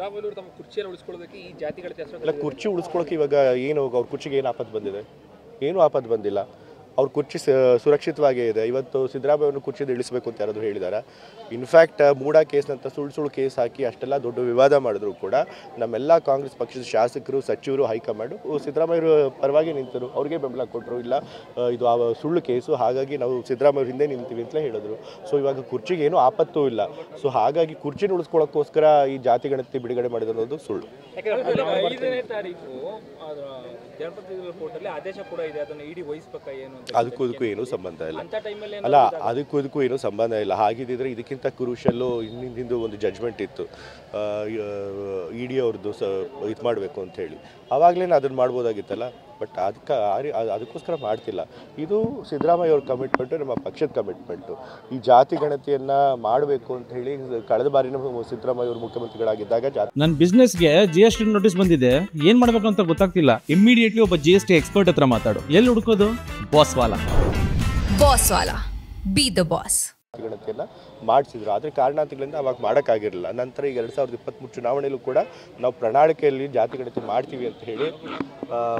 ಸಿದ್ದರಾಮಯ್ಯವರು ತಮ್ಮ ಕುರ್ಚಿಯನ್ನು ಉಳಿಸ್ಕೊಳ್ಳೋದಕ್ಕೆ ಈ ಜಾತಿಗಣತಿ ಹೆಸರು ಇಲ್ಲ, ಕುರ್ಚಿ ಉಳಿಸ್ಕೊಳ್ಳೋಕೆ ಇವಾಗ ಏನು ಅವ್ರ ಕುರ್ಚಿಗೆ ಏನು ಆಪತ್ತು ಬಂದಿದೆ? ಏನೂ ಆಪತ್ತು ಬಂದಿಲ್ಲ. ಅವ್ರ ಕುರ್ಚಿ ಸುರಕ್ಷಿತವಾಗೇ ಇದೆ. ಇವತ್ತು ಸಿದ್ದರಾಮಯ್ಯವ್ರನ್ನ ಕುರ್ಚಿಯಿಂದ ಇಳಿಸಬೇಕು ಅಂತ ಯಾರಾದರೂ ಹೇಳಿದ್ದಾರೆ? ಇನ್ಫ್ಯಾಕ್ಟ್ ಮೂಡಾ ಕೇಸ್ನಂತ ಸುಳ್ಳು ಕೇಸ್ ಹಾಕಿ ಅಷ್ಟೆಲ್ಲ ದೊಡ್ಡ ವಿವಾದ ಮಾಡಿದ್ರು ಕೂಡ ನಮ್ಮೆಲ್ಲ ಕಾಂಗ್ರೆಸ್ ಪಕ್ಷದ ಶಾಸಕರು, ಸಚಿವರು, ಹೈಕಮಾಂಡು ಸಿದ್ದರಾಮಯ್ಯರು ಪರವಾಗಿ ನಿಂತರು, ಅವ್ರಿಗೆ ಬೆಂಬಲ ಕೊಟ್ಟರು. ಇಲ್ಲ ಇದು ಸುಳ್ಳು ಕೇಸು, ಹಾಗಾಗಿ ನಾವು ಸಿದ್ದರಾಮಯ್ಯವ್ರ ಹಿಂದೆ ನಿಂತೀವಿ ಅಂತಲೇ ಹೇಳಿದ್ರು. ಸೊ ಇವಾಗ ಕುರ್ಚಿಗೆ ಏನೂ ಆಪತ್ತೂ ಇಲ್ಲ. ಸೊ ಹಾಗಾಗಿ ಕುರ್ಚಿನ ಉಳಿಸ್ಕೊಳ್ಳೋಕ್ಕೋಸ್ಕರ ಈ ಜಾತಿ ಗಣತಿ ಬಿಡುಗಡೆ ಮಾಡಿರೋದು ಸುಳ್ಳು. 5ನೇ ತಾರೀಕು ಜನಪ್ರತಿನಿಧಿಗಳ ಕೋರ್ಟಲ್ಲಿ ಆದೇಶ ಕೂಡ ಇದೆ, ಅದನ್ನು ಇಡಿ ವಹಿಸಬೇಕಾ ಏನು ಅಂತ? ಅದಕ್ಕೂ ಏನೂ ಸಂಬಂಧ ಇಲ್ಲ. ಅಂತ ಟೈಮಲ್ಲಿ ಅಲ್ಲ, ಅದಕ್ಕೂ ಏನೂ ಸಂಬಂಧ ಇಲ್ಲ. ಹಾಗಿದ್ದಿದ್ರೆ ಇದಕ್ಕಿಂತ ಕ್ರೂಷಲ್ಲು ಹಿಂದಿಂದು ಒಂದು ಜಡ್ಜ್ಮೆಂಟ್ ಇತ್ತು, ಇಡಿ ಅವ್ರದ್ದು ಇದು ಮಾಡಬೇಕು ಅಂತ ಹೇಳಿ. ಆವಾಗಲೇ ಅದನ್ನು ಮಾಡ್ಬೋದಾಗಿತ್ತಲ್ಲ. ಬಟ್ ಅದಕ್ಕೋಸ್ಕರ ಮಾಡ್ತಿಲ್ಲ. ಇದು ಸಿದ್ದರಾಮಯ್ಯ ಅವ್ರ ಕಮಿಟ್ಮೆಂಟು, ನಮ್ಮ ಪಕ್ಷದ ಕಮಿಟ್ಮೆಂಟು. ಈ ಜಾತಿ ಗಣತಿಯನ್ನು ಮಾಡಬೇಕು ಅಂತ ಹೇಳಿ ಕಳೆದ ಬಾರಿನ ಸಿದ್ದರಾಮಯ್ಯ ಅವರು ಮುಖ್ಯಮಂತ್ರಿಗಳಾಗಿದ್ದಾಗ ನನ್ನ ಬಿಸ್ನೆಸ್ಗೆ GST ನೋಟಿಸ್ ಬಂದಿದೆ, ಏನ್ ಮಾಡ್ಬೇಕು ಅಂತ ಗೊತ್ತಾಗ್ತಿಲ್ಲ. ಇಮಿಡಿಯೇಟ್ಲಿ ಒಬ್ಬ GST ಎಕ್ಸ್ಪರ್ಟ್ ಹತ್ರ ಮಾತಾಡು. ಎಲ್ಲಿ ಹುಡುಕೋದು? ಬಾಸ್ವಾಲಾ. Be the boss. ಗಣತಿಯನ್ನು ಮಾಡಿಸಿದ್ರು. ಆದರೆ ಕಾರಣಾಂತರಗಳಿಂದ ಅವಾಗ ಮಾಡೋಕ್ಕಾಗಿರಲಿಲ್ಲ. ನಂತರ ಈಗ 2023 ಚುನಾವಣೆಯಲ್ಲೂ ಕೂಡ ನಾವು ಪ್ರಣಾಳಿಕೆಯಲ್ಲಿ ಜಾತಿ ಗಣತಿ ಮಾಡ್ತೀವಿ ಅಂತ ಹೇಳಿ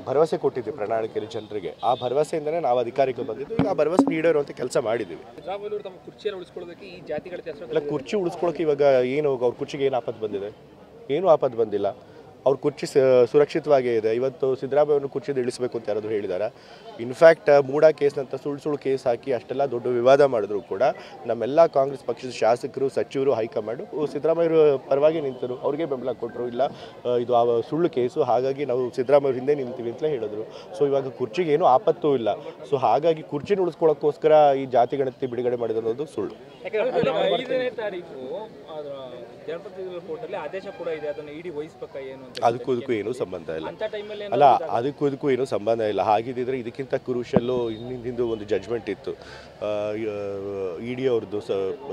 ಭರವಸೆ ಕೊಟ್ಟಿದ್ವಿ ಪ್ರಣಾಳಿಕೆಯಲ್ಲಿ ಜನರಿಗೆ. ಆ ಭರವಸೆಯಿಂದನೇ ನಾವು ಅಧಿಕಾರಕ್ಕೆ ಬಂದಿದ್ದು. ಈಗ ಆ ಭರವಸೆ ನೀಡಿರುವಂಥ ಕೆಲಸ ಮಾಡಿದ್ದೀವಿ. ಸಿದ್ದರಾಮಯ್ಯವರು ತಮ್ಮ ಕುರ್ಚಿಯನ್ನು ಉಳಿಸ್ಕೊಳ್ಳೋದಕ್ಕೆ ಈ ಜಾತಿಗಣತಿ ಹೆಸರು ಇಲ್ಲ, ಕುರ್ಚಿ ಉಳಿಸ್ಕೊಳ್ಳೋಕೆ ಇವಾಗ ಏನು ಅವ್ರ ಕುರ್ಚಿಗೆ ಏನು ಆಪತ್ತು ಬಂದಿದೆ? ಏನೂ ಆಪತ್ತು ಬಂದಿಲ್ಲ. ಅವ್ರ ಕುರ್ಚಿ ಸುರಕ್ಷಿತವಾಗೇ ಇದೆ. ಇವತ್ತು ಸಿದ್ದರಾಮಯ್ಯವ್ರನ್ನ ಕುರ್ಚಿಯಿಂದ ಇಳಿಸಬೇಕು ಅಂತ ಯಾರಾದರೂ ಹೇಳಿದ್ದಾರೆ? ಇನ್ಫ್ಯಾಕ್ಟ್ ಮೂಡಾ ಕೇಸ್ನಂತ ಸುಳ್ಳು ಕೇಸ್ ಹಾಕಿ ಅಷ್ಟೆಲ್ಲ ದೊಡ್ಡ ವಿವಾದ ಮಾಡಿದ್ರು ಕೂಡ ನಮ್ಮೆಲ್ಲ ಕಾಂಗ್ರೆಸ್ ಪಕ್ಷದ ಶಾಸಕರು, ಸಚಿವರು, ಹೈಕಮಾಂಡು ಸಿದ್ದರಾಮಯ್ಯರು ಪರವಾಗಿ ನಿಂತರು, ಅವ್ರಿಗೆ ಬೆಂಬಲ ಕೊಟ್ಟರು. ಇಲ್ಲ ಇದು ಸುಳ್ಳು ಕೇಸು, ಹಾಗಾಗಿ ನಾವು ಸಿದ್ದರಾಮಯ್ಯವ್ರ ಹಿಂದೆ ನಿಂತೀವಿ ಅಂತಲೇ ಹೇಳಿದ್ರು. ಸೊ ಇವಾಗ ಕುರ್ಚಿಗೆ ಏನೂ ಆಪತ್ತೂ ಇಲ್ಲ. ಸೊ ಹಾಗಾಗಿ ಕುರ್ಚಿನ ಉಳಿಸ್ಕೊಳ್ಳೋಕ್ಕೋಸ್ಕರ ಈ ಜಾತಿ ಗಣತಿ ಬಿಡುಗಡೆ ಮಾಡಿರೋದು ಸುಳ್ಳು. 5ನೇ ತಾರೀಕು ಜನಪ್ರತಿನಿಧಿಗಳ ಕೋರ್ಟಲ್ಲಿ ಆದೇಶ ಕೂಡ ಇದೆ, ಅದನ್ನು ಇಡಿ ವಹಿಸಬೇಕಾ ಏನು ಅಂತ? ಅದಕ್ಕೂ ಏನೂ ಸಂಬಂಧ ಇಲ್ಲ. ಅಂತ ಟೈಮಲ್ಲಿ ಅಲ್ಲ, ಅದಕ್ಕೂ ಏನೂ ಸಂಬಂಧ ಇಲ್ಲ. ಹಾಗಿದ್ದಿದ್ರೆ ಇದಕ್ಕಿಂತ ಕ್ರೂಷಲ್ಲು ಹಿಂದಿಂದು ಒಂದು ಜಡ್ಜ್ಮೆಂಟ್ ಇತ್ತು, ಇಡಿ ಅವ್ರದ್ದು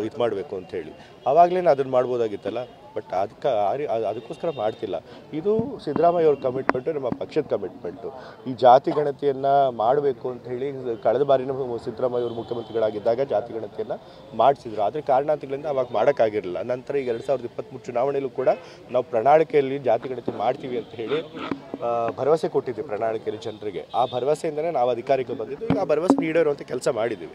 ಇದು ಮಾಡಬೇಕು ಅಂತ ಹೇಳಿ. ಆವಾಗಲೇ ಅದನ್ನು ಮಾಡ್ಬೋದಾಗಿತ್ತಲ್ಲ. ಬಟ್ ಅದಕ್ಕೋಸ್ಕರ ಮಾಡ್ತಿಲ್ಲ. ಇದು ಸಿದ್ದರಾಮಯ್ಯ ಅವ್ರ ಕಮಿಟ್ಮೆಂಟು, ನಮ್ಮ ಪಕ್ಷದ ಕಮಿಟ್ಮೆಂಟು. ಈ ಜಾತಿ ಗಣತಿಯನ್ನು ಮಾಡಬೇಕು ಅಂತ ಹೇಳಿ ಕಳೆದ ಬಾರಿನ ಸಿದ್ದರಾಮಯ್ಯ ಅವರು ಮುಖ್ಯಮಂತ್ರಿಗಳಾಗಿದ್ದಾಗ ಜಾತಿ ಗಣತಿಯನ್ನು ಮಾಡಿಸಿದ್ರು. ಆದರೆ ಕಾರಣಾಂತರಗಳಿಂದ ಅವಾಗ ಮಾಡೋಕ್ಕಾಗಿರಲಿಲ್ಲ. ನಂತರ ಈಗ 2023 ಚುನಾವಣೆಯಲ್ಲೂ ಕೂಡ ನಾವು ಪ್ರಣಾಳಿಕೆಯಲ್ಲಿ ಜಾತಿ ಗಣತಿ ಮಾಡ್ತೀವಿ ಅಂತ ಹೇಳಿ ಭರವಸೆ ಕೊಟ್ಟಿದ್ವಿ ಪ್ರಣಾಳಿಕೆಯಲ್ಲಿ ಜನರಿಗೆ. ಆ ಭರವಸೆಯಿಂದನೇ ನಾವು ಅಧಿಕಾರಕ್ಕೆ ಬಂದಿದ್ದು. ಈಗ ಆ ಭರವಸೆ ನೀಡಿರುವಂಥ ಕೆಲಸ ಮಾಡಿದ್ದೀವಿ.